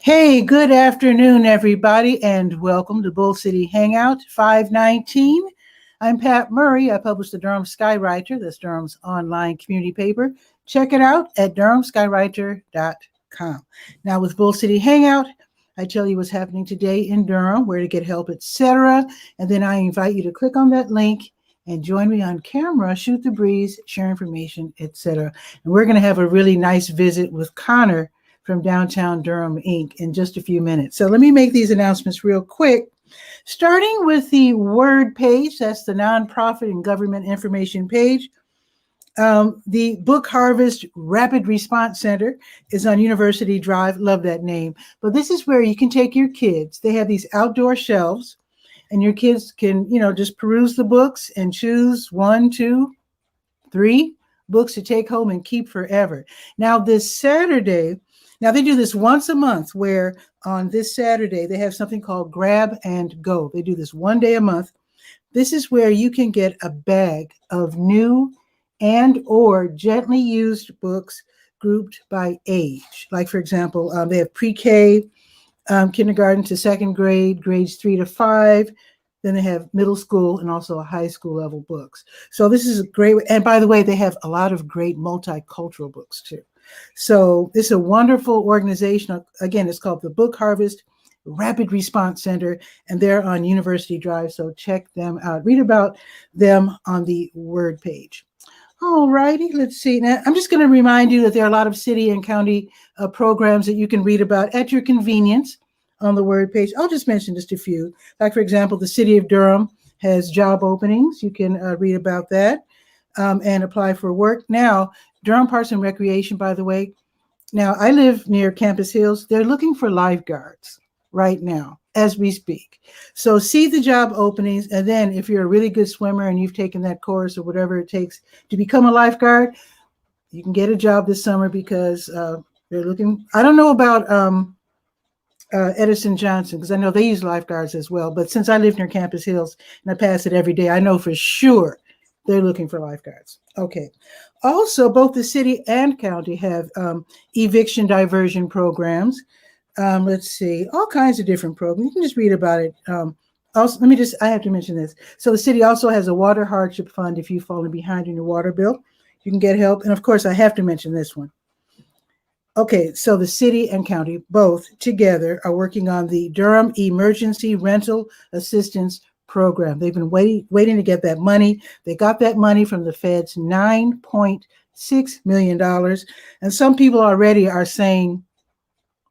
Hey, good afternoon, everybody, and welcome to Bull City Hangout 519. I'm Pat Murray. I publish the Durham Skywriter, that's Durham's online community paper. Check it out at durhamskywriter.com. Now, with Bull City Hangout, I tell you what's happening today in Durham, where to get help, etc. And then I invite you to click on that link and join me on camera, shoot the breeze, share information, etc. And we're going to have a really nice visit with Connor from Downtown Durham, Inc. in just a few minutes. So let me make these announcements real quick. Starting with the Word page, that's the nonprofit and government information page. The Book Harvest Rapid Response Center is on University Drive. Love that name. But this is where you can take your kids. They have these outdoor shelves, and your kids can, just peruse the books and choose 1, 2, 3 books to take home and keep forever. Now, this Saturday, they do this once a month, where on this Saturday, they have something called Grab and Go. They do this one day a month. This is where you can get a bag of new and or gently used books grouped by age. Like, for example, they have pre-K, kindergarten to second grade, grades 3 to 5. Then they have middle school and also high school level books. So this is a great, and by the way, they have a lot of great multicultural books too. So it's a wonderful organization. Again, it's called the Book Harvest Rapid Response Center, and they're on University Drive. So check them out. Read about them on the Word page. All righty, let's see. Now, I'm just going to remind you that there are a lot of city and county programs that you can read about at your convenience on the Word page. I'll just mention just a few. Like, for example, the city of Durham has job openings. You can read about that and apply for work. Now, Durham Parks and Recreation, by the way. Now, I live near Campus Hills. They're looking for lifeguards right now as we speak. So see the job openings. And then if you're a really good swimmer and you've taken that course or whatever it takes to become a lifeguard, you can get a job this summer because they're looking. I don't know about Edison Johnson, because I know they use lifeguards as well. But since I live near Campus Hills and I pass it every day, I know for sure they're looking for lifeguards. Okay. Also, both the city and county have eviction diversion programs. Let's see, all kinds of different programs. You can just read about it. Also, I have to mention this. So the city also has a water hardship fund. If you've fallen behind in your water bill, you can get help. And of course, I have to mention this one. Okay, so the city and county both together are working on the Durham Emergency Rental Assistance Program. They've been waiting to get that money. They got that money from the feds, $9.6 million. And some people already are saying,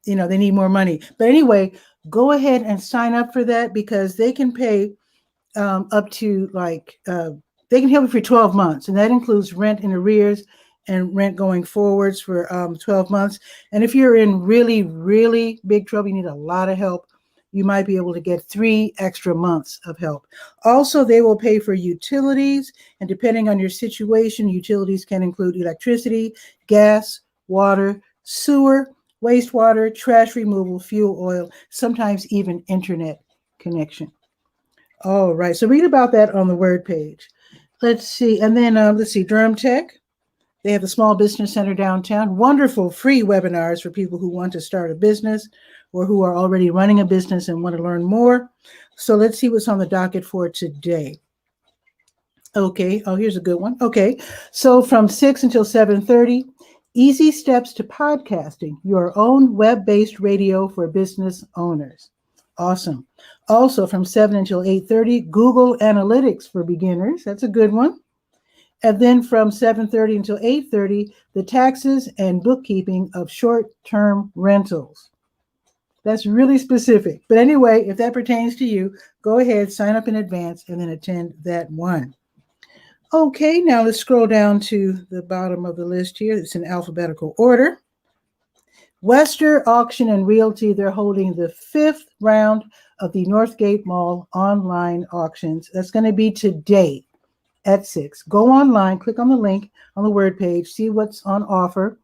they need more money. But anyway, go ahead and sign up for that, because they can pay up to they can help you for 12 months. And that includes rent in arrears and rent going forwards for 12 months. And if you're in really, really big trouble, you need a lot of help, you might be able to get 3 extra months of help. Also, they will pay for utilities, and depending on your situation, utilities can include electricity, gas, water, sewer, wastewater, trash removal, fuel, oil, sometimes even internet connection. All right, so read about that on the Word page. Let's see, and then Durham Tech. They have the Small Business Center downtown. Wonderful free webinars for people who want to start a business or who are already running a business and want to learn more. So let's see what's on the docket for today. Okay, here's a good one. Okay, so from 6 until 7:30, Easy Steps to Podcasting, your own web-based radio for business owners. Awesome. Also from 7 until 8:30, Google Analytics for beginners. That's a good one. And then from 7:30 until 8:30, the taxes and bookkeeping of short-term rentals. That's really specific. But anyway, if that pertains to you, go ahead, sign up in advance, and then attend that one. Okay, now let's scroll down to the bottom of the list here. It's in alphabetical order. Wester Auction and Realty, they're holding the 5th round of the Northgate Mall online auctions. That's going to be today at 6. Go online, click on the link on the Word page, see what's on offer.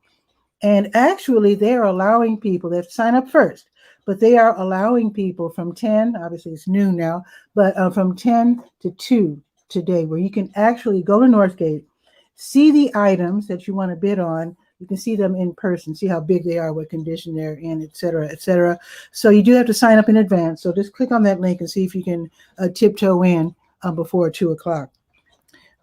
And actually, they are allowing people, they have to sign up first, but they are allowing people from 10, obviously it's noon now, but from 10 to 2 today, where you can actually go to Northgate, see the items that you want to bid on, You can see them in person, see how big they are, what condition they're in, et cetera, et cetera. So you do have to sign up in advance. So just click on that link and see if you can tiptoe in before 2 o'clock.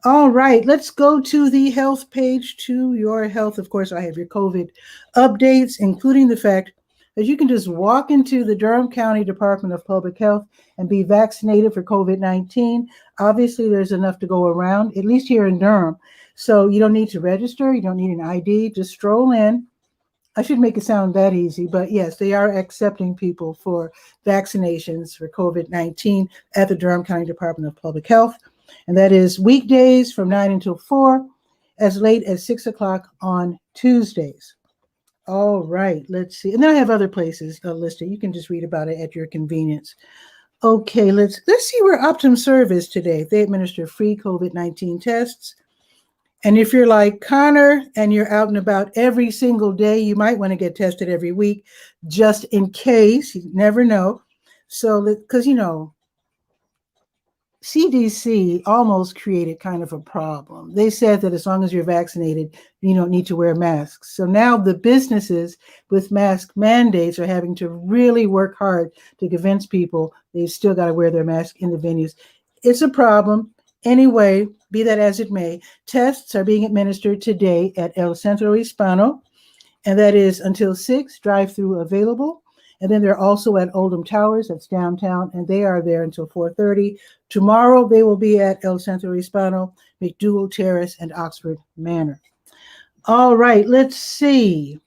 All right, let's go to the health page, to your health. Of course, I have your COVID updates, including the fact that you can just walk into the Durham County Department of Public Health and be vaccinated for COVID-19. Obviously, there's enough to go around, at least here in Durham. So you don't need to register. You don't need an ID. Just stroll in. I should make it sound that easy, but yes, they are accepting people for vaccinations for COVID-19 at the Durham County Department of Public Health. And that is weekdays from 9 until 4, as late as 6 o'clock on Tuesdays. All right, let's see. And then I have other places listed. You can just read about it at your convenience. Okay, let's see where OptumServe is today. They administer free COVID-19 tests. And if you're like Connor and you're out and about every single day, you might want to get tested every week just in case. You never know. So, because, you know, CDC almost created kind of a problem. They said that as long as you're vaccinated, you don't need to wear masks. So now the businesses with mask mandates are having to really work hard to convince people they've still got to wear their mask in the venues. It's a problem. Anyway, be that as it may, tests are being administered today at 𝗕𝗨𝗟𝗟 𝗖𝗜𝗧𝗬, and that is until 6, drive-through available. And then they're also at Oldham Towers, that's downtown, and they are there until 4:30. Tomorrow, they will be at 𝗕𝗨𝗟𝗟 𝗖𝗜𝗧𝗬, McDougal Terrace, and Oxford Manor. All right, let's see.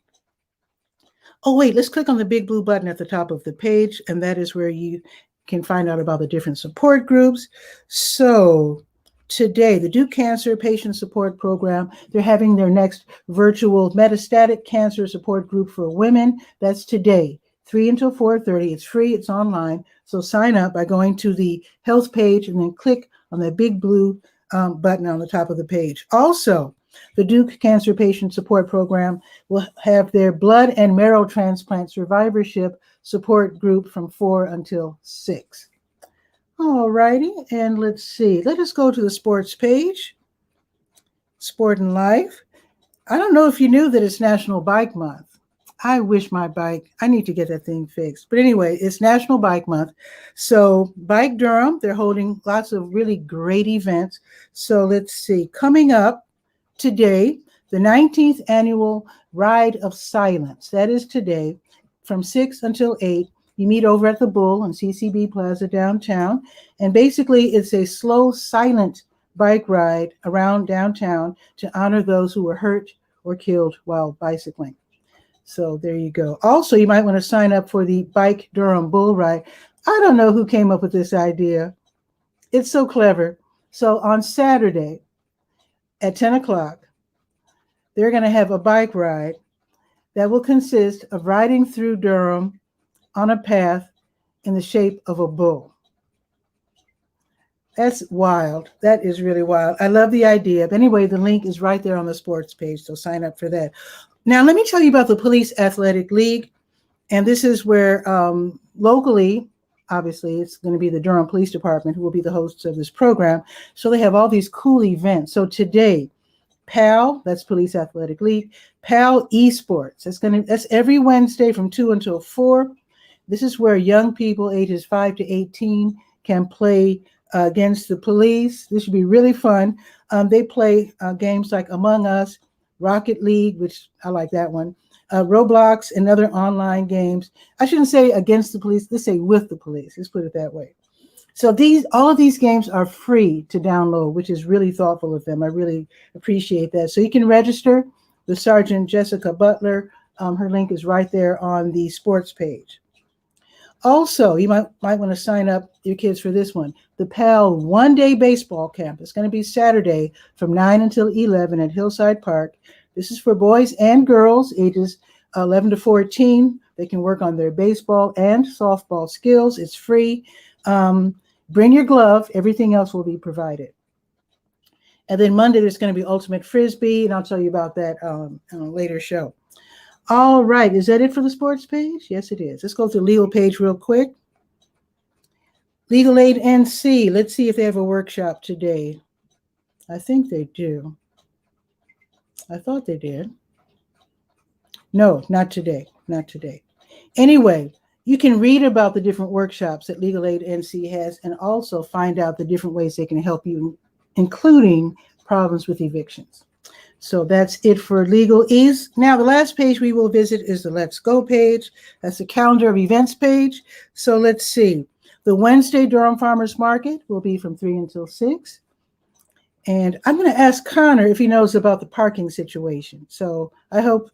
Oh, wait, let's click on the big blue button at the top of the page, and that is where you can find out about the different support groups. So today, the Duke Cancer Patient Support Program, they're having their next virtual metastatic cancer support group for women. That's today, 3 until 4:30. It's free, it's online. So sign up by going to the health page and then click on that big blue button on the top of the page. Also, the Duke Cancer Patient Support Program will have their blood and marrow transplant survivorship support group from 4 until 6. All righty, and let's see. Let us go to the sports page. Sport and Life. I don't know if you knew that it's National Bike Month. I wish my bike, I need to get that thing fixed. But anyway, it's National Bike Month. So Bike Durham, they're holding lots of really great events. So let's see. Coming up today, the 19th annual Ride of Silence. That is today from 6 until 8. You meet over at the Bull on CCB Plaza downtown. And basically, it's a slow, silent bike ride around downtown to honor those who were hurt or killed while bicycling. So there you go. Also, you might want to sign up for the Bike Durham Bull Ride. I don't know who came up with this idea. It's so clever. So on Saturday at 10 o'clock, they're going to have a bike ride that will consist of riding through Durham on a path in the shape of a bull. That's wild. That is really wild. I love the idea. But anyway, the link is right there on the sports page, so sign up for that. Now, let me tell you about the Police Athletic League. And this is where locally, obviously, it's going to be the Durham Police Department who will be the hosts of this program. So they have all these cool events. So today, PAL, that's Police Athletic League, PAL Esports. That's every Wednesday from 2 until 4. This is where young people ages 5 to 18 can play against the police. This should be really fun. They play games like Among Us, Rocket League, which I like that one, Roblox, and other online games. I shouldn't say against the police. Let's say with the police. Let's put it that way. So all of these games are free to download, which is really thoughtful of them. I really appreciate that. So you can register with Sergeant Jessica Butler. Her link is right there on the sports page. Also, you might want to sign up your kids for this one. The PAL one-day baseball camp. It's going to be Saturday from 9 until 11 at Hillside Park. This is for boys and girls ages 11 to 14. They can work on their baseball and softball skills. It's free. Bring your glove. Everything else will be provided. And then Monday, there's going to be Ultimate Frisbee, and I'll tell you about that on a later show. All right, is that it for the sports page? Yes, it is. Let's go to the legal page real quick. Legal Aid NC. Let's see if they have a workshop today. I think they do. I thought they did. No, not today. Not today. Anyway, you can read about the different workshops that Legal Aid NC has and also find out the different ways they can help you, including problems with evictions. So that's it for legalese. Now, the last page we will visit is the Let's Go page. That's the calendar of events page. So let's see. The Wednesday Durham Farmers Market will be from 3 until 6. And I'm going to ask Connor if he knows about the parking situation. So I hope,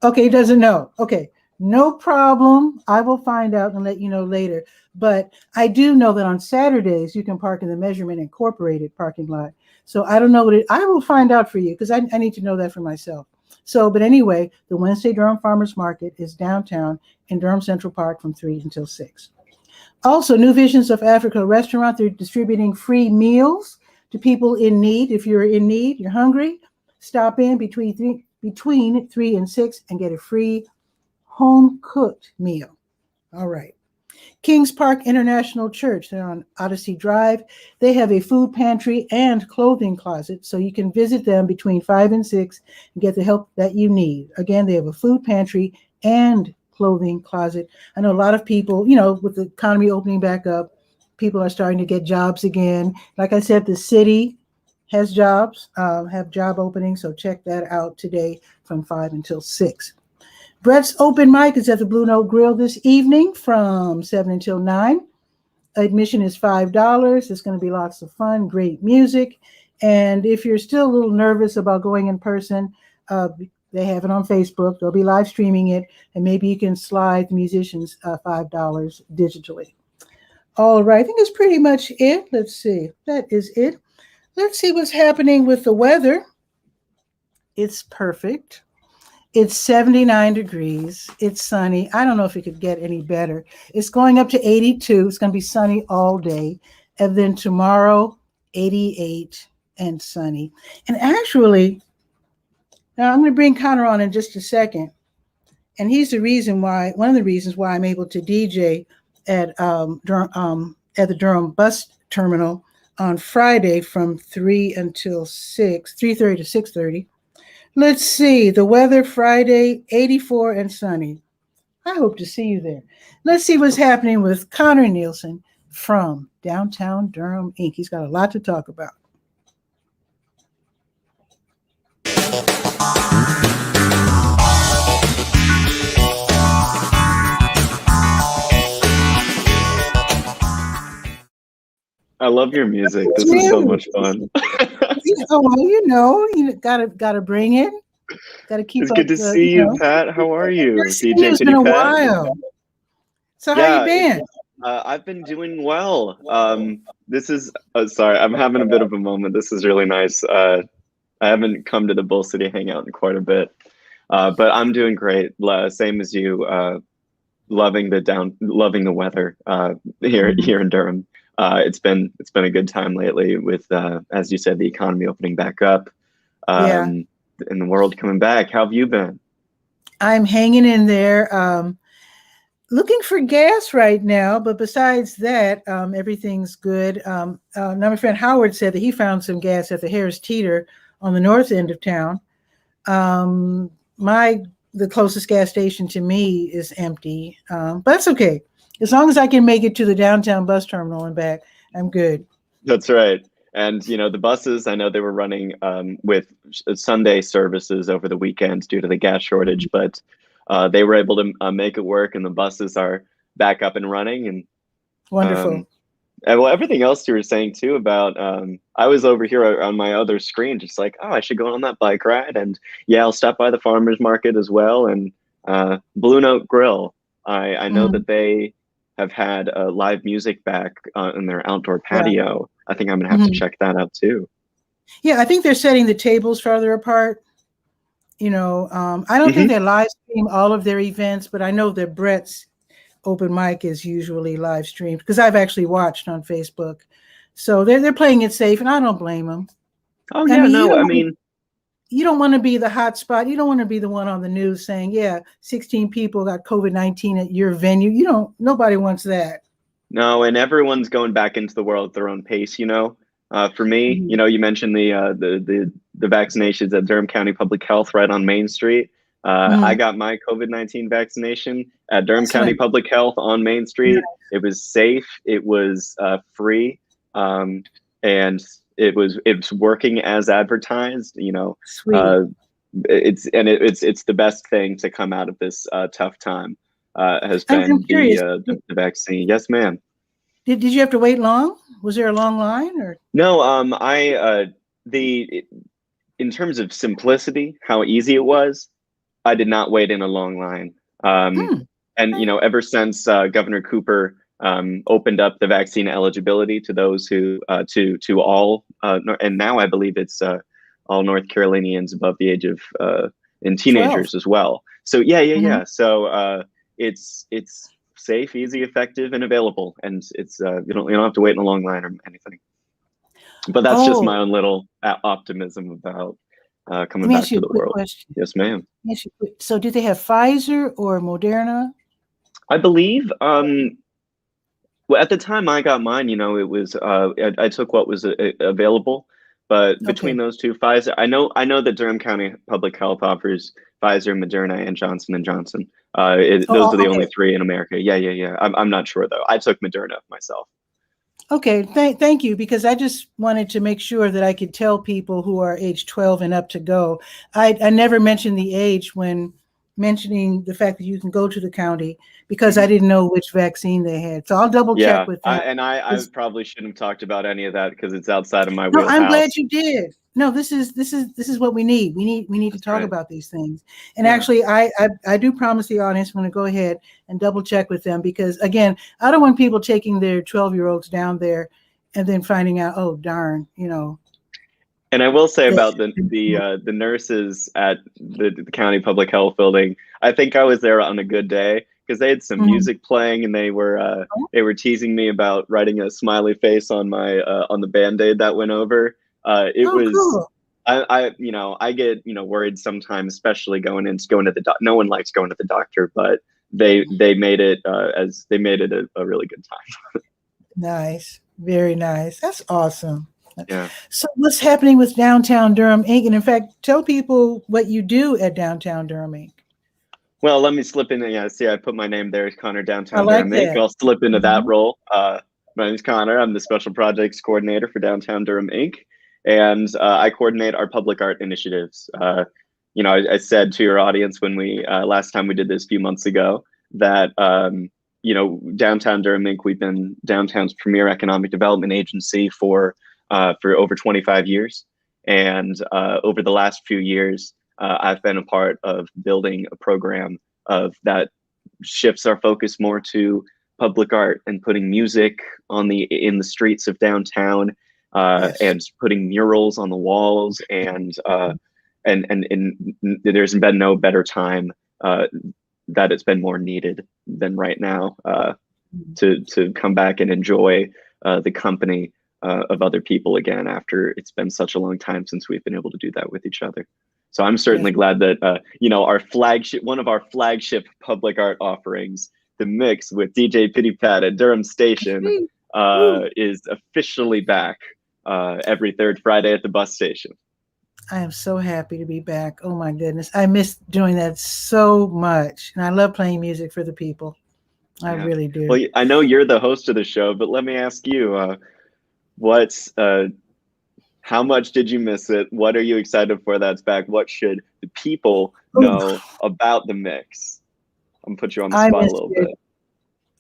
okay, he doesn't know. Okay, no problem. I will find out and let you know later. But I do know that on Saturdays, you can park in the Measurement Incorporated parking lot. So I don't know what I will find out for you because I need to know that for myself. So, but anyway, the Wednesday Durham Farmers Market is downtown in Durham Central Park from 3 until 6. Also, New Visions of Africa restaurant, they're distributing free meals to people in need. If you're in need, you're hungry, stop in between 3 and 6 and get a free home-cooked meal. All right. Kings Park International Church, they're on Odyssey Drive. They have a food pantry and clothing closet, so you can visit them between 5 and 6 and get the help that you need. Again, they have a food pantry and clothing closet. I know a lot of people, with the economy opening back up, people are starting to get jobs again. Like I said, the city has jobs, have job openings, so check that out today from 5 until 6. Brett's open mic is at the Blue Note Grill this evening from 7 until 9. Admission is $5. It's going to be lots of fun, great music. And if you're still a little nervous about going in person, they have it on Facebook. They'll be live streaming it, and maybe you can slide the musicians $5 digitally. All right, I think that's pretty much it. Let's see. That is it. Let's see what's happening with the weather. It's perfect. It's 79 degrees. It's sunny. I don't know if it could get any better. It's going up to 82. It's going to be sunny all day. And then tomorrow, 88 and sunny. And actually, now I'm going to bring Connor on in just a second. And he's one of the reasons why I'm able to DJ at the Durham bus terminal on Friday from 3:30 to 6:30. Let's see, the weather Friday, 84 and sunny. I hope to see you there. Let's see what's happening with Connor Nielsen from Downtown Durham, Inc. He's got a lot to talk about. I love your music. This is so much fun. Oh, well, you gotta bring it. Gotta keep. It's good to see you, Pat. How are you, DJ? It's been a while. So how you been? I've been doing well. This is sorry, I'm having a bit of a moment. This is really nice. I haven't come to the Bull City Hangout in quite a bit, but I'm doing great. Same as you. Loving the weather here in Durham. It's been a good time lately with, as you said, the economy opening back up, and the world coming back. How have you been? I'm hanging in there, looking for gas right now. But besides that, everything's good. Now my friend Howard said that he found some gas at the Harris Teeter on the north end of town. The closest gas station to me is empty, but that's okay. As long as I can make it to the downtown bus terminal and back, I'm good. That's right. And, the buses, I know they were running with Sunday services over the weekends due to the gas shortage, but they were able to make it work, and the buses are back up and running. And wonderful. And well, everything else you were saying too about, I was over here on my other screen, just like, oh, I should go on that bike ride. And yeah, I'll stop by the farmer's market as well. And Blue Note Grill, I know that they have had live music back in their outdoor patio. I think I'm gonna have to check that out too. Yeah, I think they're setting the tables farther apart. I don't think they live stream all of their events, but I know that Brett's open mic is usually live streamed because I've actually watched on Facebook. So they're playing it safe, and I don't blame them. Oh yeah, I mean, you don't want to be the hot spot. You don't want to be the one on the news saying, yeah, 16 people got COVID-19 at your venue. Nobody wants that. No, and everyone's going back into the world at their own pace, For me, you mentioned the vaccinations at Durham County Public Health right on Main Street. I Mhm. got my COVID-19 vaccination at Durham County Excellent. Public Health on Main Street. It was safe. It was free, and it's working as advertised. Sweet. It's the best thing to come out of this tough time. Has I'm been curious. the vaccine. Yes, ma'am. Did you have to wait long? Was there a long line or? No, the in terms of simplicity, how easy it was, I did not wait in a long line. Hmm. And ever since Governor Cooper opened up the vaccine eligibility to those who to all, and now I believe it's all North Carolinians above the age of and 12. teenagers as well. So yeah, yeah, Hmm. yeah. So it's safe, easy, effective, and available, and it's you don't have to wait in a long line or anything. But that's just Oh, my own little optimism about let coming me back ask you to a the quick world. question. Yes, ma'am. So, do they have Pfizer or Moderna? I believe well, at the time I got mine, it was I took what was available, but between Okay. those two, Pfizer. I know that Durham County Public Health offers Pfizer, Moderna, and Johnson and Johnson. Those Oh, are the only okay. three in America. Yeah, yeah, yeah. I'm not sure though. I took Moderna myself. Okay. Thank you, because I just wanted to make sure that I could tell people who are age 12 and up to go. I never mentioned the age when mentioning the fact that you can go to the county because I Mhm. didn't know which vaccine they had. So I'll double check Yeah, with them. I probably shouldn't have talked about any of that because it's outside of my No, I'm glad wheelhouse. you did. No, this is what we need. We need to That's talk right. about these things. And Yeah. actually, I do promise the audience I'm going to go ahead and double check with them because again, I don't want people taking their 12-year-olds down there and then finding out, oh darn, And I will say that. about the nurses at the county public health building, I think I was there on a good day because they had some Mhm. music playing and they were teasing me about writing a smiley face on my on the band-aid that went over. It Oh, was cool. I get worried sometimes, especially going to the doc. No one likes going to the doctor, but they made it they made it a really good time. Nice. Very nice. That's awesome. Yeah. So what's happening with Downtown Durham Inc? And in fact, tell people what you do at Downtown Durham Inc. Well, let me slip in. Yeah, see, I put my name there, Connor I Downtown like Durham Inc. that. I'll slip into that Mhm. role. My name's Connor. I'm the Special Projects Coordinator for Downtown Durham Inc. And I coordinate our public art initiatives. I said to your audience when we last time we did this a few months ago that Downtown Durham Inc. We've been downtown's premier economic development agency for over 25 years, and over the last few years. I've been a part of building a program of that shifts our focus more to public art and putting music in the streets of downtown, Yes. and putting murals on the walls, and there's been no better time that it's been more needed than right now, to come back and enjoy the company of other people again after it's been such a long time since we've been able to do that with each other. So I'm certainly Yes. glad that one of our flagship public art offerings, the mix with DJ Pity Pat at Durham Station, Woo. is officially back every third Friday at the bus station. I am so happy to be back. Oh my goodness. I miss doing that so much. And I love playing music for the people. I Yeah. really do. Well, I know you're the host of the show, but let me ask you, what's how much did you miss it? What are you excited for that's back? What should the people know Oof, about the mix? I'm gonna put you on the I spot a missed little it. bit.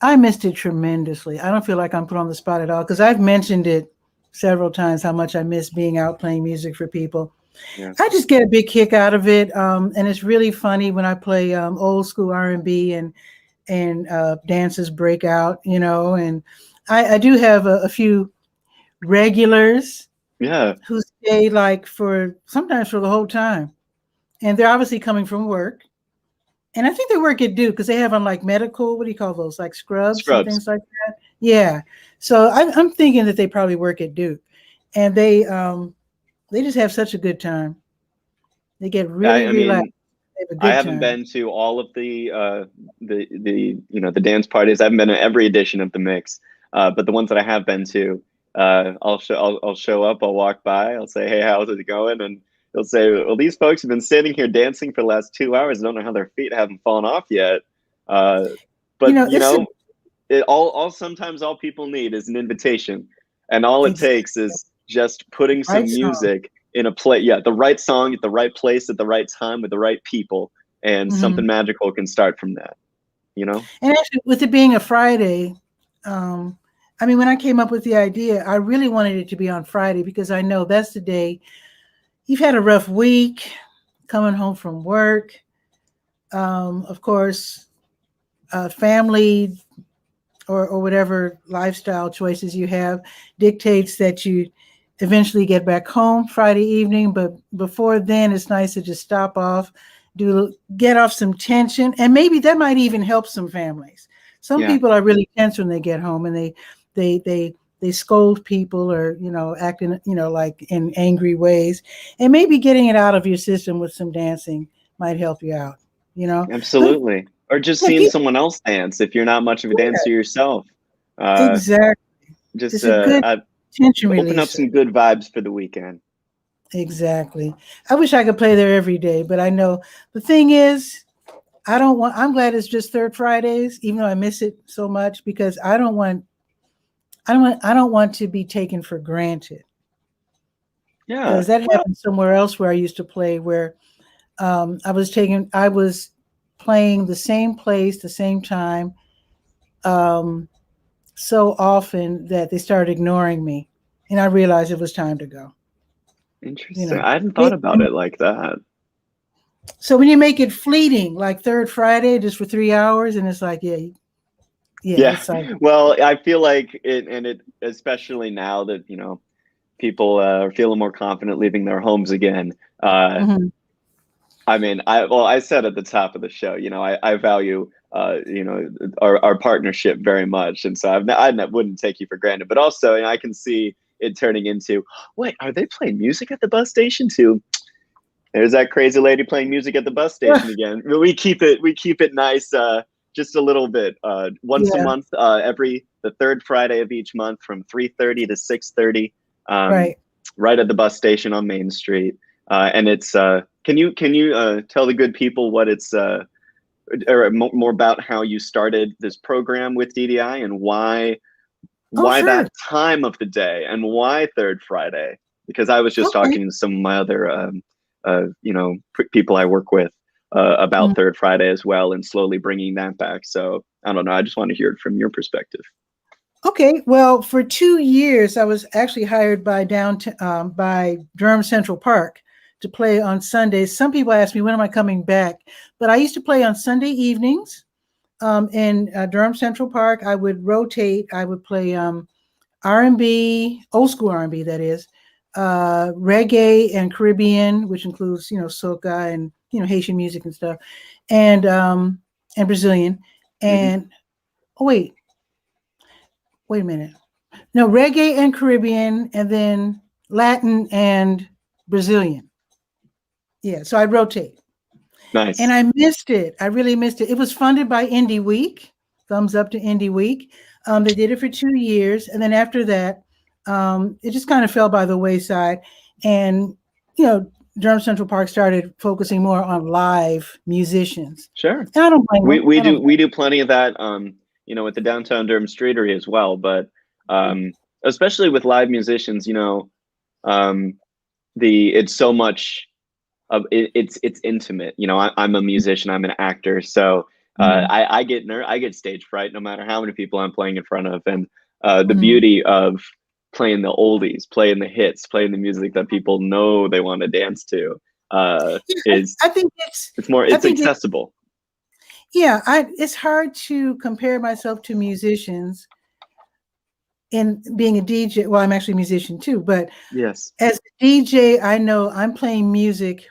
I missed it tremendously. I don't feel like I'm put on the spot at all because I've mentioned it several times how much I miss being out playing music for people. Yeah. I just get a big kick out of it, and it's really funny when I play old school R&B and dances break out, And I do have a few regulars Yeah. who stay like for sometimes for the whole time, and they're obviously coming from work. And I think they work at Duke because they have on like medical, what do you call those, like scrubs and Scrubs. things like that. Yeah. So I'm thinking that they probably work at Duke, and they just have such a good time. They get really I relaxed. mean, They have a I good haven't time. been to all of the dance parties. I haven't been to every edition of the mix, but the ones that I have been to, I'll show up. I'll walk by. I'll say, "Hey, how's it going?" And They'll say, well, these folks have been standing here dancing for the last 2 hours. I don't know how their feet haven't fallen off yet. But it's sometimes all people need is an invitation, and all it exactly takes is just putting some right song. music in a play. Yeah, the right song at the right place at the right time with the right people, and Hmm. something magical can start from that. You know? And actually, with it being a Friday, I mean, when I came up with the idea, I really wanted it to be on Friday because I know that's the day you've had a rough week, coming home from work. Of course, family or whatever lifestyle choices you have dictates that you eventually get back home Friday evening. But before then, it's nice to just stop off, get off some tension, and maybe that might even help some families. Some Yeah, people are really tense when they get home, and they scold people or acting like in angry ways, and maybe getting it out of your system with some dancing might help you out. But absolutely. Or just yeah, seeing people, someone else dance if you're not much of a dancer yourself. Uh, exactly. just It's a good tension open up release. some good vibes for the weekend. Exactly. I wish I could play there every day, but I know the thing is, I'm glad it's just third Fridays, even though I miss it so much because I don't want to be taken for granted Yeah. because that Well, happened somewhere else where I used to play where I was playing the same place, the same time, um, so often that they started ignoring me, and I realized it was time to go. You interesting. know, I hadn't thought It- about it like that. so when you make it fleeting, like third Friday, just for 3 hours, and it's like, yeah, Yeah. it's like, Well, I feel like it, especially now that, people are feeling more confident leaving their homes again. Uh, mhm. I mean, I said at the top of the show, I value, our partnership very much. And so I wouldn't take you for granted, but also, I can see it turning into, wait, are they playing music at the bus station too? There's that crazy lady playing music at the bus station again. We keep it nice, just a little bit. Once a Yeah, month, every the third Friday of each month, from 3:30 to 6:30, um, right. right at the bus station on Main Street. And it's can you tell the good people what it's or more about how you started this program with DDI and Oh, why sure. that time of the day and why third Friday? Because I was just Okay. talking to some of my other people I work with about Mm. third Friday as well, and slowly bringing that back. So I don't know. I just want to hear it from your perspective. Okay. Well, for 2 years, I was actually hired by Durham Central Park to play on Sundays. Some people ask me when am I coming back, but I used to play on Sunday evenings in Durham Central Park. I would rotate. I would play R&B, old school R&B, that is, reggae and Caribbean, which includes soca and Haitian music and stuff, and Brazilian. Hmm. And oh wait a minute, no, reggae and Caribbean, and then Latin and Brazilian. Yeah, so I rotate, and Nice. I missed it. I really missed it. It was funded by Indie Week. Thumbs up to Indie Week. They did it for 2 years, and then after that, it just kind of fell by the wayside. And you know, Durham Central Park started focusing more on live musicians, Sure. and I don't blame We them. we I don't do blame we do plenty of that, with the downtown Durham Streetery as well. But them. especially with live musicians, um, the it's so much of it's intimate. I'm a musician, I'm an actor, so Mhm. I get stage fright no matter how many people I'm playing in front of. And the Mhm. beauty of playing the oldies, playing the hits, playing the music that people know they want to dance to, Yeah, is I think it's it's accessible. yeah. It's hard to compare myself to musicians in being a DJ. Well, I'm actually a musician too, but Yes. as a DJ, I know I'm playing music.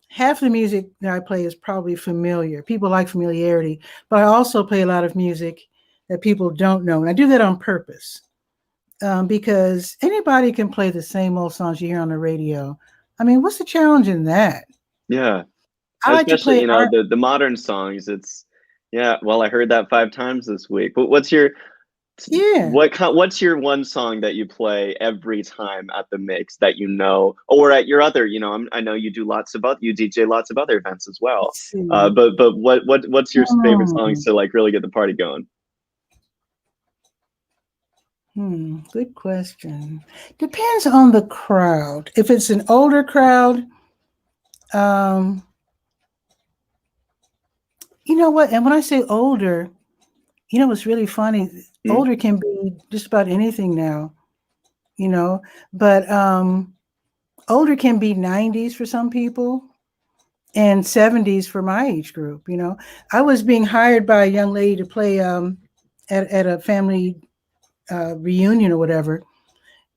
Half the music that I play is probably familiar. People like familiarity, but I also play a lot of music that people don't know, and I do that on purpose because anybody can play the same old songs you hear on the radio. I mean, what's the challenge in that? Yeah. I like to Especially, play art. the modern songs. It's, yeah, well, I heard that 5 times this week. But what's your Yeah. What's your one song that you play every time at the mix that you know, or at your other, I know you do you DJ lots of other events as well. Let's see. But what's your favorite songs Hmm. to like really get the party going? Good question. Depends on the crowd. If it's an older crowd, um, you know what? And when I say older, what's really funny, Hmm? older can be just about anything now, but older can be 90s for some people and 70s for my age group. I was being hired by a young lady to play at a family reunion or whatever.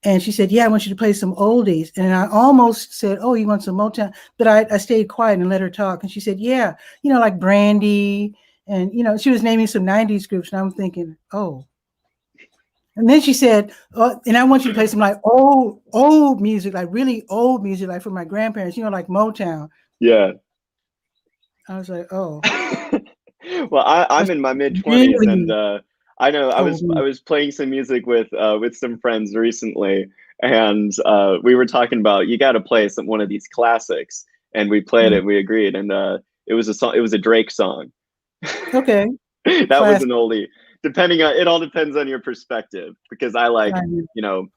And she said, yeah, I want you to play some oldies. And I almost said, oh, you want some Motown? But I stayed quiet and let her talk. And she said, yeah, like Brandy. And, she was naming some 90s groups. And I'm thinking, oh. And then she said, oh, and I want you to play some like old music, like really old music, like from my grandparents, like Motown. Yeah. I was like, oh. Well, I'm in my mid-20s, and Really I know I old was I music. was playing some music with some friends recently, and we were talking about you got to play one of these classics, and we played it. We agreed, and it was a song. It was a Drake song. Okay. That was Class. an oldie. It all depends on your perspective, because I like,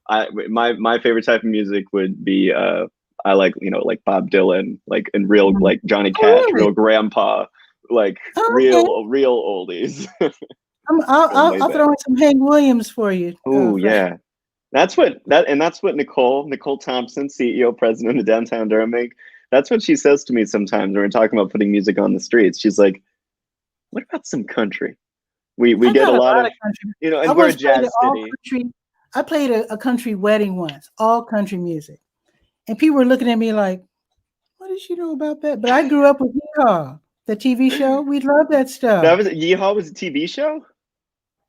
my favorite type of music would be I like, like Bob Dylan, like, and real, like Johnny Oh, Cash, really? real grandpa, like Oh, okay. real oldies. Real I'll laid back. throw in some Hank Williams for you. Oh yeah. That's what Nicole Thompson, CEO, president of Downtown Durham, that's what she says to me sometimes when we're talking about putting music on the streets. She's like, what about some country? We I get got a a lot lot of, of country. I and we're a once played an jazz all city. country. I played a country wedding once, all country music, and people were looking at me like, "What does she know about that?" But I grew up with Yeehaw, the TV show. We love that stuff. Yeehaw was a TV show?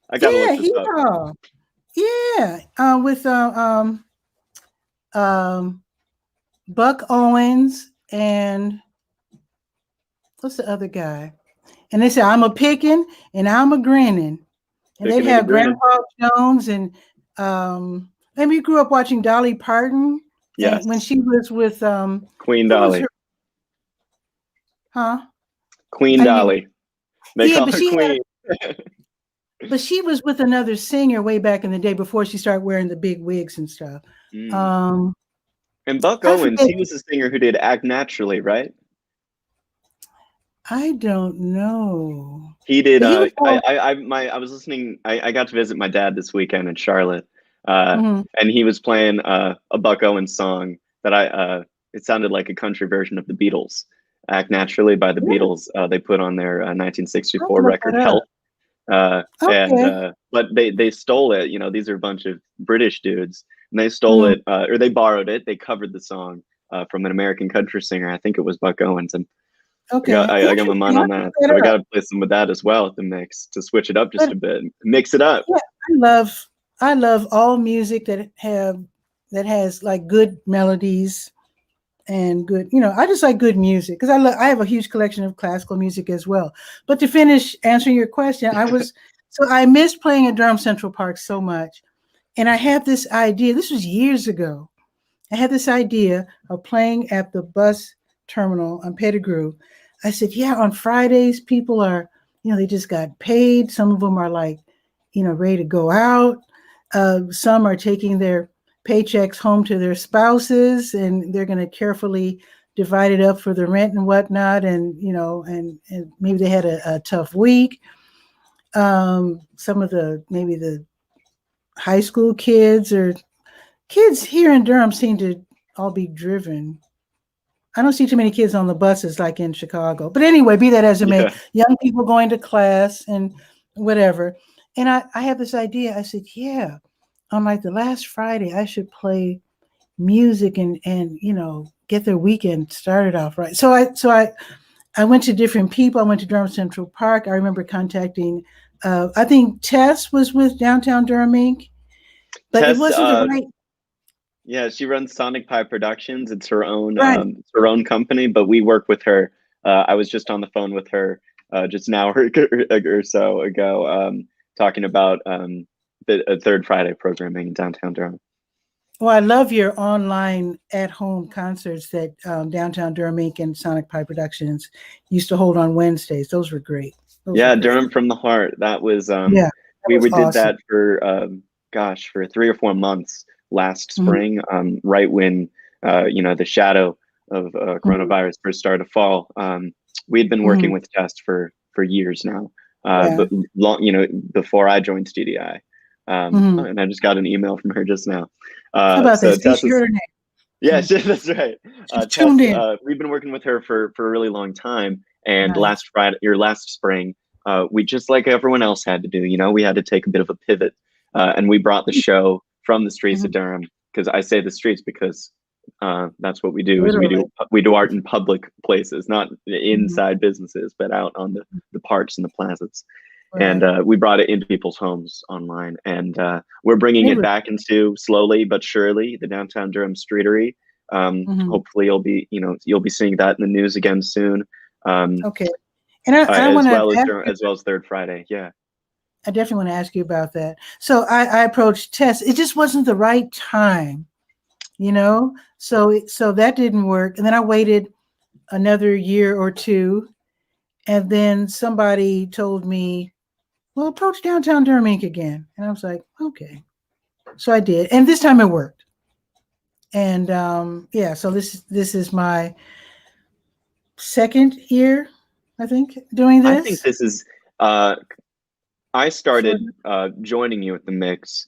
I gotta look Yeah, this up. Yeehaw. Yeah, with um, Buck Owens and what's the other guy? And they said, "I'm a picking and I'm a grinning." And they'd Picking and a have grinning. Grandpa Jones and maybe you grew up watching Dolly Parton Yes. and when she was with Queen who was Dolly. her huh? Queen I didn't even Dolly. They yeah, call her Queen. but she was with another singer way back in the day before she started wearing the big wigs and stuff. Mm. Um And Buck I Owens, forget he was a singer who did Act Naturally, right? I don't know. He did. But he was on I was listening. I got to visit my dad this weekend in Charlotte, mhm. and he was playing a Buck Owens song that it sounded like a country version of the Beatles. "Act Naturally" by the Yeah, Beatles. They put on their I have to 1964 look that record up. "Help," and Okay. but they stole it. These are a bunch of British dudes, and they stole Mhm. it, or they borrowed it. They covered the song from an American country singer. I think it was Buck Owens, and Okay. I got my Interesting. mind I on have to that. look that So we up. got to play some with that as well at the mix to switch it up just But a bit, mix it up. yeah, I love all music that has like good melodies and good, I just like good music because I have a huge collection of classical music as well. But to finish answering your question, I missed playing at Durham Central Park so much. And I had this idea, this was years ago. I had this idea of playing at the bus terminal on Pettigrew. I said, yeah, on Fridays, people are, they just got paid. Some of them are like, ready to go out. Some are taking their paychecks home to their spouses and they're going to carefully divide it up for the rent and whatnot. And, and maybe they had a tough week. Some of maybe the high school kids or kids here in Durham seem to all be driven. I don't see too many kids on the buses like in Chicago. But anyway, be that as it may, Yeah. young people going to class and whatever. And I have this idea. I said, yeah, on like the last Friday, I should play music and get their weekend started off right. So I went to different people. I went to Durham Central Park. I remember contacting I think Tess was with Downtown Durham Inc., but it Tess, wasn't the right. yeah, she runs Sonic Pie Productions. Right. It's her own company, but we work with her. I was just on the phone with her just an hour or so ago, talking about Third Friday programming in downtown Durham. Well, I love your online at-home concerts that Downtown Durham Inc. and Sonic Pie Productions used to hold on Wednesdays. Those were great. Yeah, Durham from the Heart. That was that we was did awesome. that for 3 or 4 months last spring, right when the shadow of coronavirus first started to fall. We'd been working with Test for years now, but before I joined TDI. And I just got an email from her just now. How about so this? Tess You heard her name. Yeah, that's right. She's tuned in. We've been working with her for a really long time, and last spring, we, just like everyone else had to do, we had to take a bit of a pivot, and we brought the show from the streets of Durham. Because I say the streets because that's what we do. Is we do art in public places, not inside businesses, but out on the parks and the plazas. Right. And we brought it into people's homes online, and we're bringing it back into, slowly but surely, the downtown Durham streetery. Hopefully, you'll be seeing that in the news again soon. Okay, and I want to as well as Third Friday. Yeah, I definitely want to ask you about that. So I approached Tess. It just wasn't the right time, So that didn't work, and then I waited another year or two, and then somebody told me, well, approach Downtown Durham Inc. again. And I was like, okay. So I did. And this time it worked. And so this is my second year, I think, doing this. I think this is, I started joining you at the Mix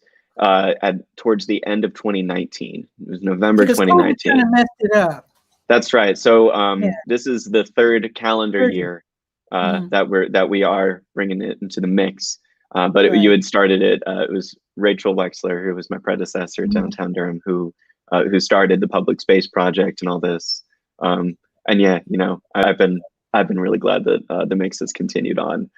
towards the end of 2019. It was November 2019. Because COVID kind of messed it up. That's right. So this is the third calendar year that we are bringing it into the Mix. But you had started it. It was Rachel Wexler, who was my predecessor at Downtown Durham, who started the Public Space Project and all this. And yeah, I've been really glad that the Mix has continued on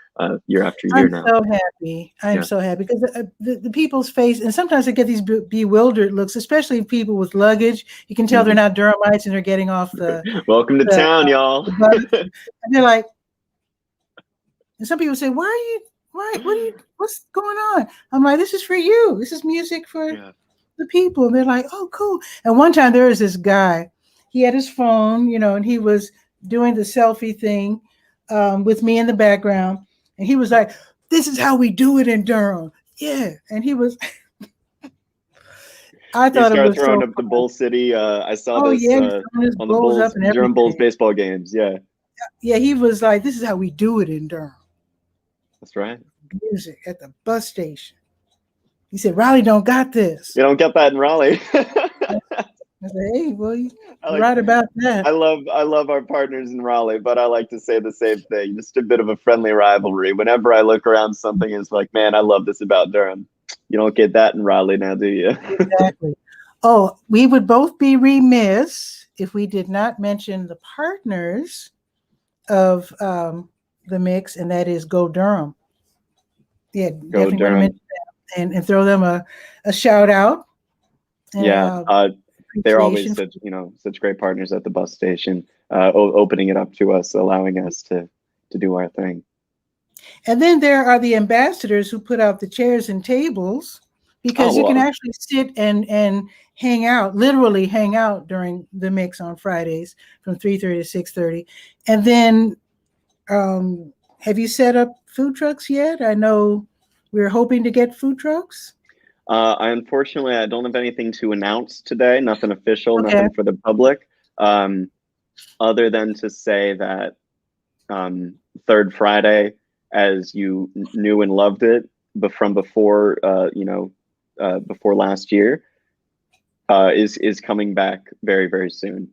year after year now. I'm so happy. I'm so happy because the people's face, and sometimes I get these bewildered looks, especially people with luggage. You can tell they're not Durhamites and they're getting off the. Welcome to town, y'all. And they're like, and some people say, what's going on? I'm like, this is for you. This is music for the people. And they're like, oh, cool. And one time there was this guy, he had his phone, and he was doing the selfie thing with me in the background. And he was like, this is how we do it in Durham. Yeah. And he was, I thought it was throwing up the Bull City. I saw this on the Bulls, Durham Bulls baseball games. Yeah. Yeah. He was like, this is how we do it in Durham. That's right. Music at the bus station. He said, Raleigh don't got this. You don't get that in Raleigh. I said, hey, well, you're right about that. I love our partners in Raleigh, but I like to say the same thing. Just a bit of a friendly rivalry. Whenever I look around something, it's like, man, I love this about Durham. You don't get that in Raleigh now, do you? Exactly. Oh, we would both be remiss if we did not mention the partners of the Mix, and that is Go Durham. Yeah, Go Durham. And throw them a shout out. And, they're always such great partners at the bus station, opening it up to us, allowing us to do our thing. And then there are the ambassadors who put out the chairs and tables, because you can actually sit and hang out, literally hang out during the Mix on Fridays from 3:30 to 6:30. And then have you set up food trucks yet? I know we're hoping to get food trucks. Unfortunately, I don't have anything to announce today. Nothing official, nothing for the public, other than to say that Third Friday, as you knew and loved it, but from before, before last year, is coming back very, very soon.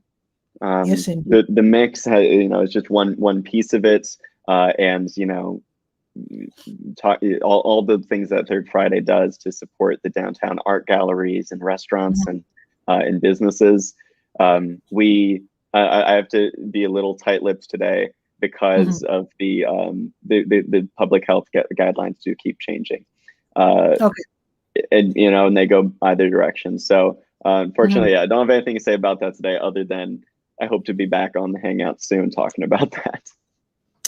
Yes, the Mix has, is just one piece of it, and all the things that Third Friday does to support the downtown art galleries and restaurants and businesses. I have to be a little tight-lipped today because of the public health guidelines do keep changing. And and they go either direction. So unfortunately, I don't have anything to say about that today, other than I hope to be back on the Hangout soon talking about that.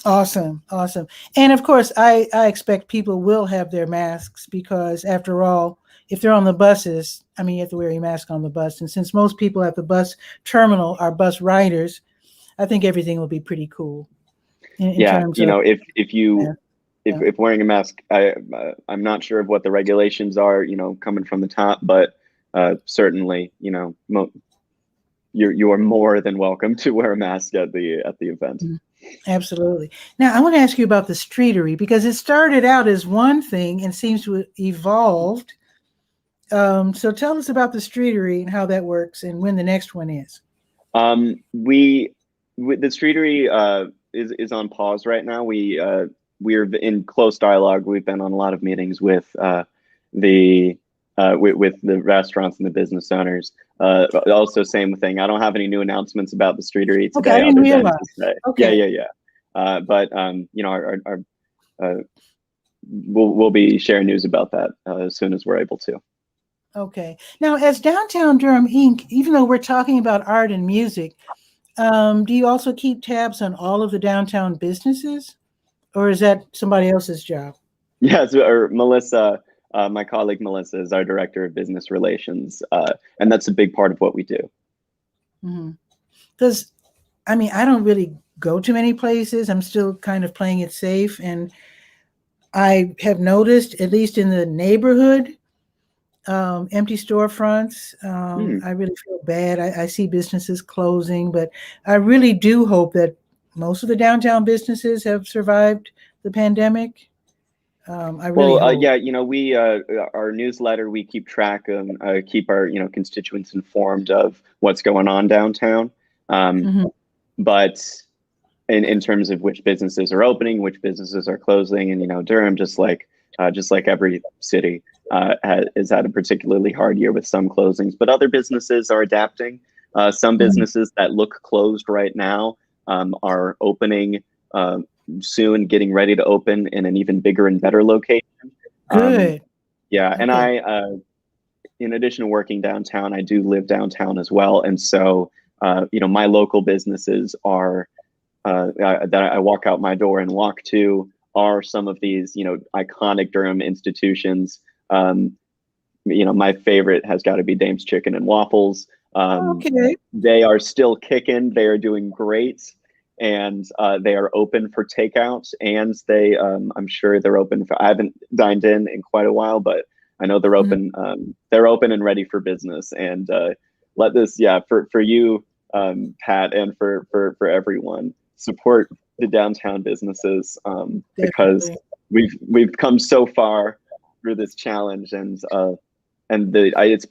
Awesome, awesome. And of course, I expect people will have their masks because, after all, if they're on the buses, I mean, you have to wear your mask on the bus. And since most people at the bus terminal are bus riders, I think everything will be pretty cool in Yeah, terms you of. know, if Yeah, you yeah. if wearing a mask, I'm not sure of what the regulations are, you know, coming from the top, but certainly, you know, you are more than welcome to wear a mask at the event. Mhm. Absolutely. Now, I want to ask you about the streetery because it started out as one thing and seems to have evolved. So tell us about the streetery and how that works and when the next one is. The streetery is on pause right now. We're in close dialogue. We've been on a lot of meetings with the with the restaurants and the business owners. Also, same thing. I don't have any new announcements about the streetery Okay, I today, didn't other than to realize. say, Okay. But you know, our we'll be sharing news about that as soon as we're able to. Okay. Now, as Downtown Durham Inc., even though we're talking about art and music, do you also keep tabs on all of the downtown businesses, or is that somebody else's job? Yes, or Melissa, my colleague Melissa is our director of business relations, and that's a big part of what we do. Because, I mean, I don't really go to many places. I'm still kind of playing it safe. And I have noticed, at least in the neighborhood, empty storefronts. I really feel bad. I see businesses closing, but I really do hope that most of the downtown businesses have survived the pandemic. I really hope. Yeah, you know, we our newsletter, we keep track of keep our, you know, constituents informed of what's going on downtown. Mhm. But in terms of which businesses are opening, which businesses are closing, and you know, Durham, just like every city, has had a particularly hard year with some closings, but other businesses are adapting. Some Mhm. businesses that look closed right now are opening soon, getting ready to open in an even bigger and better location. Um, Good. yeah, and Okay. in addition to working downtown, I do live downtown as well, and so you know, my local businesses are that I walk out my door and walk to are some of these, you know, iconic Durham institutions. You know, my favorite has got to be Dame's Chicken and Waffles. Okay. They are still kicking. They are doing great, and they are open for takeout. And they, I'm sure they're open for. I haven't dined in quite a while, but I know they're Mhm. open. They're open and ready for business. And let this, yeah, for you, Pat, and for everyone, support the downtown businesses because Definitely. we've come so far through this challenge, and it's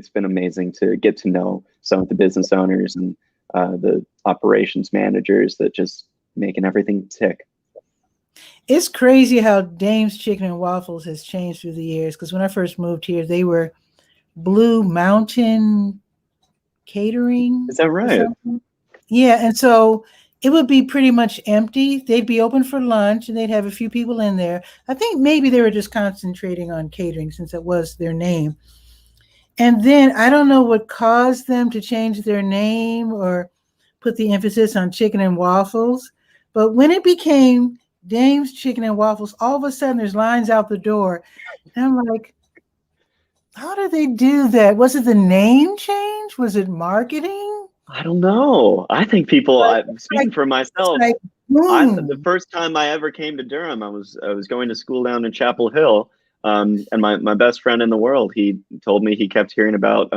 been amazing to get to know some of the business owners and the operations managers that just making everything tick. It's crazy how Dame's Chicken and Waffles has changed through the years. Because when I first moved here, they were Blue Mountain Catering Is that or right? something. Yeah, and so it would be pretty much empty. They'd be open for lunch and they'd have a few people in there. I think maybe they were just concentrating on catering since it was their name. And then I don't know what caused them to change their name or put the emphasis on chicken and waffles. But when it became Dame's Chicken and Waffles, all of a sudden there's lines out the door. And I'm like, how did they do that? Was it the name change? Was it marketing? I don't know. I think people. But it's Speaking for it's myself, like the boom. first time I ever came to Durham, I was going to school down in Chapel Hill, and my best friend in the world, he told me he kept hearing about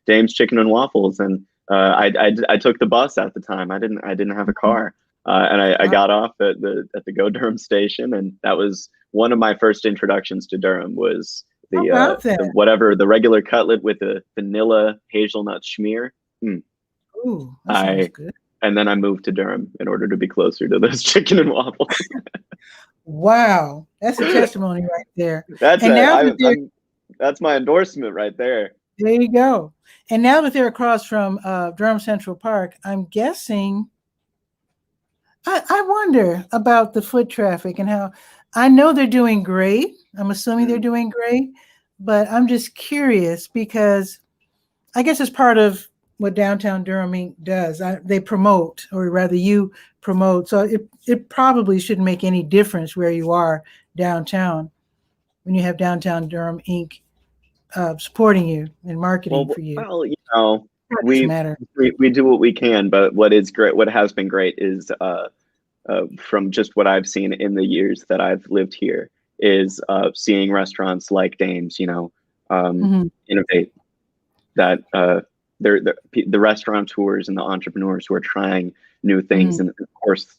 Dame's Chicken and Waffles, and I took the bus at the time. I didn't have a car, and I Wow. got off at the Go Durham station, and that was one of my first introductions to Durham was How about that? the whatever the regular cutlet with the vanilla hazelnut schmear. Mm. Ooh, that sounds I good. And then I moved to Durham in order to be closer to those chicken and waffles. Wow, that's a testimony right there. That's And now that they're I'm that's my endorsement right there. there you go. And now that they're across from Durham Central Park, I'm guessing I wonder about the foot traffic and how I know they're doing great. I'm assuming they're Mm. doing great, but I'm just curious because I guess it's part of what Downtown Durham Inc. does. They promote, or rather you promote. So it probably shouldn't make any difference where you are downtown when you have Downtown Durham Inc. Supporting you and marketing for you. Well, you know, It doesn't matter. we do what we can, but what is great, what has been great is from just what I've seen in the years that I've lived here is seeing restaurants like Dames, you know, innovate. That the restaurateurs and the entrepreneurs who are trying new things, and of course,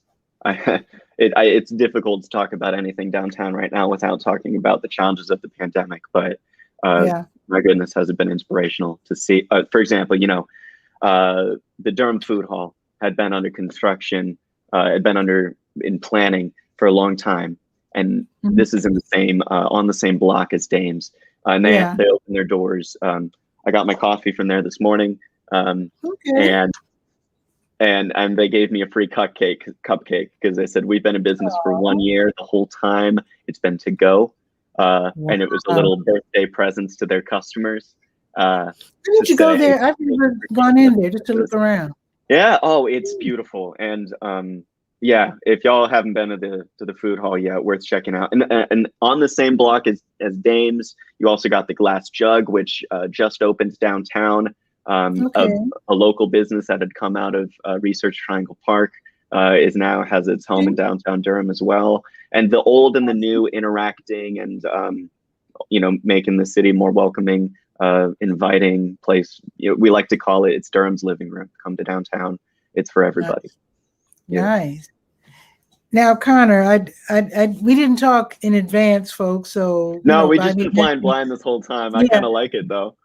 it's difficult to talk about anything downtown right now without talking about the challenges of the pandemic. But my goodness, has it been inspirational to see? For example, you know, the Durham Food Hall had been under construction, had been in planning for a long time, and this is in the same on the same block as Dames, and they opened their doors. I got my coffee from there this morning, and they gave me a free cupcake because they said we've been in business for 1 year. The whole time it's been to go, and it was a little birthday presents to their customers. Why did you go there? I've never gone in there just to look around. Yeah. Oh, it's beautiful, and yeah. If y'all haven't been to the food hall yet, worth checking out. And on the same block as Dames, you also got the Glass Jug, which just opened downtown. A local business that had come out of Research Triangle Park has its home in downtown Durham as well. And the old and the new interacting and you know, making the city more welcoming, inviting place. You know, we like to call it's Durham's living room. Come to downtown. It's for everybody. Nice. Yeah. Nice. Now, Connor, we didn't talk in advance, folks. So no, we just been flying blind this whole time. I kind of like it though.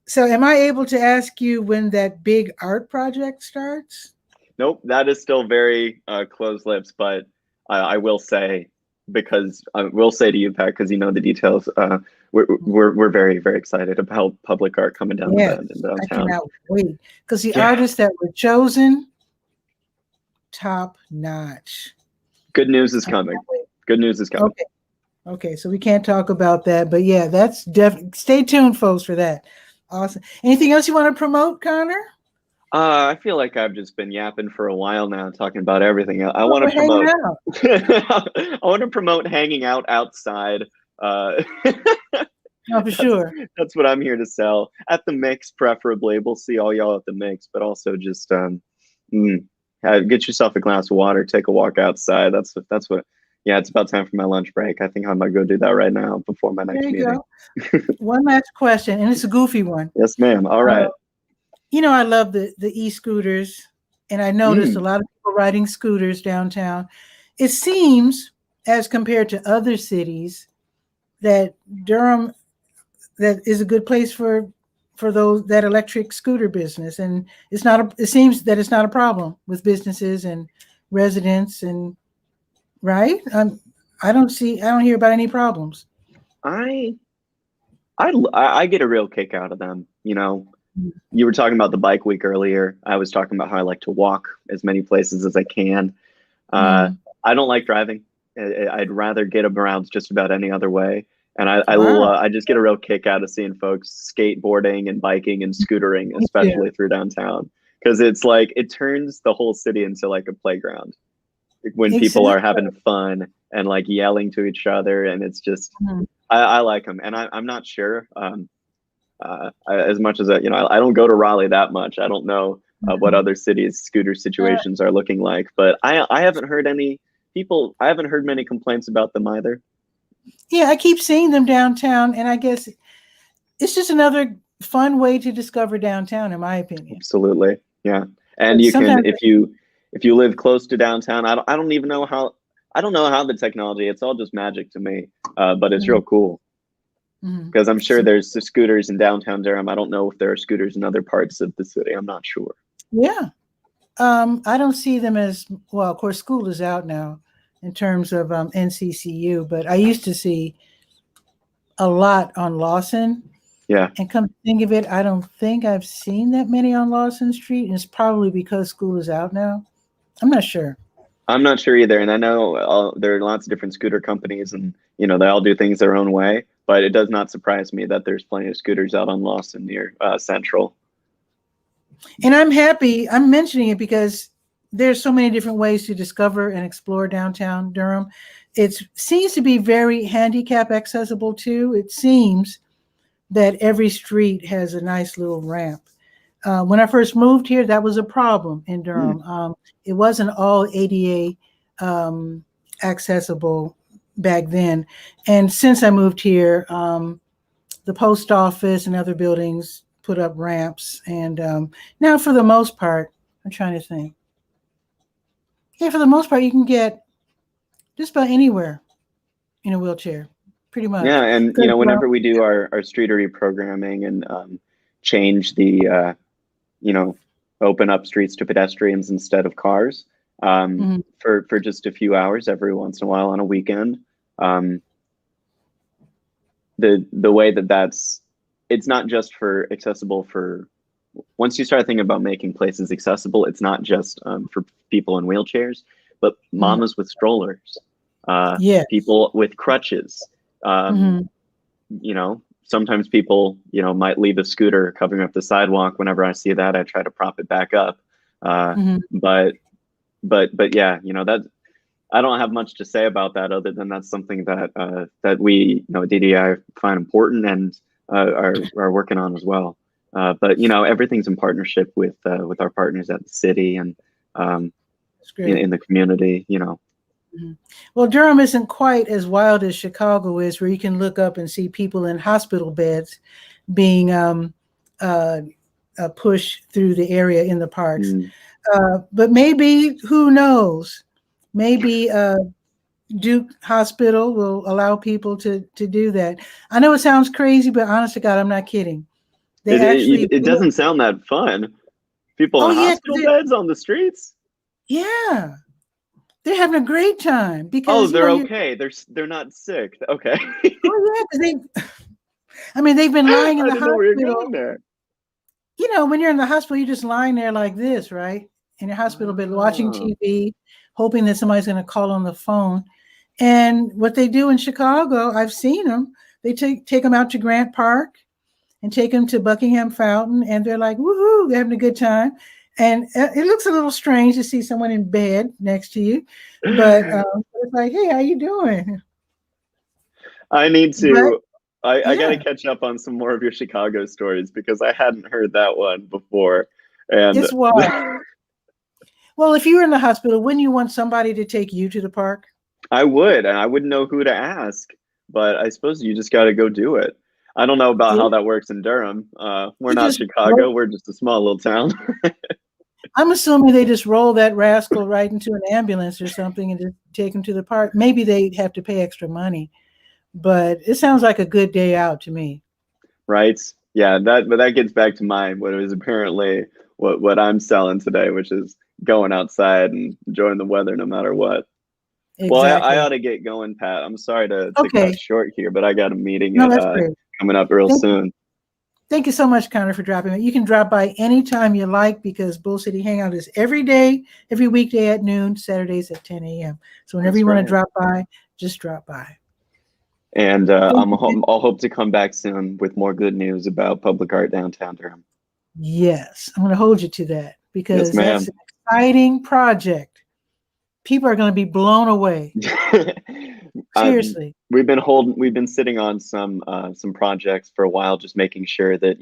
So, am I able to ask you when that big art project starts? Nope, that is still very closed lips. But I will say, because I will say to you, Pat, because you know the details. We're very, very excited about public art coming down the bend in downtown. I cannot wait because the artists that were chosen, top notch. Good news is coming. Good news is coming. Okay. So we can't talk about that, but yeah, that's definitely. Stay tuned, folks, for that. Awesome. Anything else you want to promote, Connor? I feel like I've just been yapping for a while now, talking about everything. I want to promote. I want to promote hanging out outside. For sure. That's what I'm here to sell at the Mix, preferably. We'll see all y'all at the Mix, but also just get yourself a glass of water, take a walk outside. That's what. Yeah, it's about time for my lunch break. I think I might go do that right now before my next meeting. Go. One last question, and it's a goofy one. Yes, ma'am. All right. You know, I love the e-scooters, and I noticed a lot of people riding scooters downtown. It seems, as compared to other cities, that Durham that is a good place for that electric scooter business, and it seems that it's not a problem with businesses and residents and. Right? I don't hear about any problems. I get a real kick out of them. You know, you were talking about the bike week earlier. I was talking about how I like to walk as many places as I can. I don't like driving. I'd rather get around just about any other way. And I just get a real kick out of seeing folks skateboarding and biking and scootering, especially through downtown, because it's like it turns the whole city into like a playground. When people are having fun and like yelling to each other, and it's just I like them, and I'm not sure as much as I don't go to Raleigh that much. I don't know what other cities scooter situations are looking like, but I haven't heard many complaints about them either. Yeah, I keep seeing them downtown, and I guess it's just another fun way to discover downtown, in my opinion. Absolutely, yeah, and you can if you live close to downtown. I don't even know how. I don't know how the technology. It's all just magic to me, but it's real cool because I'm sure there's the scooters in downtown Durham. I don't know if there are scooters in other parts of the city. I'm not sure. Yeah, I don't see them as well. Of course, school is out now in terms of NCCU, but I used to see a lot on Lawson. Yeah. And come to think of it, I don't think I've seen that many on Lawson Street, and it's probably because school is out now. I'm not sure. I'm not sure either. And I know there are lots of different scooter companies, and they all do things their own way. But it does not surprise me that there's plenty of scooters out on Lawson near Central. And I'm happy. I'm mentioning it because there's so many different ways to discover and explore downtown Durham. It seems to be very handicap accessible too. It seems that every street has a nice little ramp. When I first moved here, that was a problem in Durham. It wasn't all ADA accessible back then. And since I moved here, the post office and other buildings put up ramps. And now for the most part, I'm trying to think. Yeah, for the most part, you can get just about anywhere in a wheelchair, pretty much. Yeah, and whenever we do our streetery programming and change the open up streets to pedestrians instead of cars for just a few hours every once in a while on a weekend, the way it's not just for accessible for, once you start thinking about making places accessible, it's not just for people in wheelchairs, but mamas with strollers, people with crutches. Sometimes people, might leave a scooter covering up the sidewalk. Whenever I see that, I try to prop it back up. But yeah, that I don't have much to say about that other than that's something that that we, DDI find important and are working on as well. But everything's in partnership with our partners at the city and in the community. Well, Durham isn't quite as wild as Chicago is, where you can look up and see people in hospital beds being pushed through the area in the parks. But maybe, who knows? Maybe Duke Hospital will allow people to do that. I know it sounds crazy, but honest to God, I'm not kidding. It doesn't sound that fun. People in hospital beds on the streets. Yeah. They're having a great time because they're okay. They're not sick. Okay. They've been lying in the hospital. Where you're going there. When you're in the hospital, you're just lying there like this, right? In your hospital bed, watching TV, hoping that somebody's going to call on the phone. And what they do in Chicago, I've seen them. They take them out to Grant Park and take them to Buckingham Fountain, and they're like, woohoo, they're having a good time. And it looks a little strange to see someone in bed next to you, but it's like, hey, how you doing? I need to. I got to catch up on some more of your Chicago stories because I hadn't heard that one before. And it's wild. Well, if you were in the hospital, wouldn't you want somebody to take you to the park? I would, and I wouldn't know who to ask. But I suppose you just got to go do it. I don't know about how that works in Durham. We're not Chicago. We're just a small little town. I'm assuming they just roll that rascal right into an ambulance or something and just take him to the park. Maybe they'd have to pay extra money, but it sounds like a good day out to me. Right? Yeah, but that gets back to what is apparently what I'm selling today, which is going outside and enjoying the weather no matter what. Exactly. Well, I ought to get going, Pat. I'm sorry to cut short here, but I got a meeting coming up real soon. Thank you so much, Connor, for dropping it. You can drop by anytime you like because Bull City Hangout is every day, every weekday at noon, Saturdays at 10 a.m. So whenever you want to drop by, just drop by. And I'll hope to come back soon with more good news about public art downtown Durham. Yes, I'm going to hold you to that because that's an exciting project. People are going to be blown away. Seriously. We've been sitting on some projects for a while, just making sure that,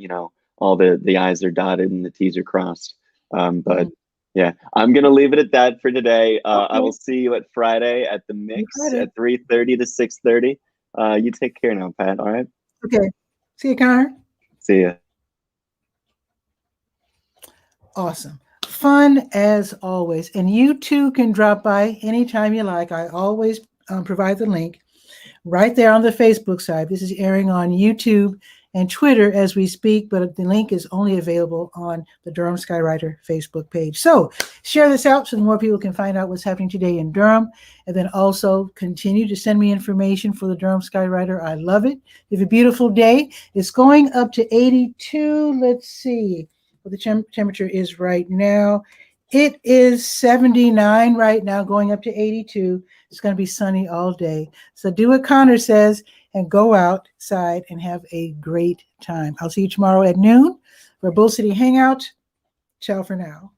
all the I's are dotted and the T's are crossed. But yeah, I'm going to leave it at that for today. I will see you at Friday at the Mix at 3:30 to 6:30. You take care now, Pat. All right. Okay. See you, Connor. See ya. Awesome. Fun as always. And you too can drop by anytime you like. I always provide the link right there on the Facebook side. This is airing on YouTube and Twitter as we speak, but the link is only available on the Durham Skywriter Facebook page. So share this out so more people can find out what's happening today in Durham, and then also continue to send me information for the Durham Skywriter. I love it. You have a beautiful day. It's going up to 82. Let's see what the temperature is right now. It is 79 right now, going up to 82. It's going to be sunny all day. So do what Connor says and go outside and have a great time. I'll see you tomorrow at noon for Bull City Hangout. Ciao for now.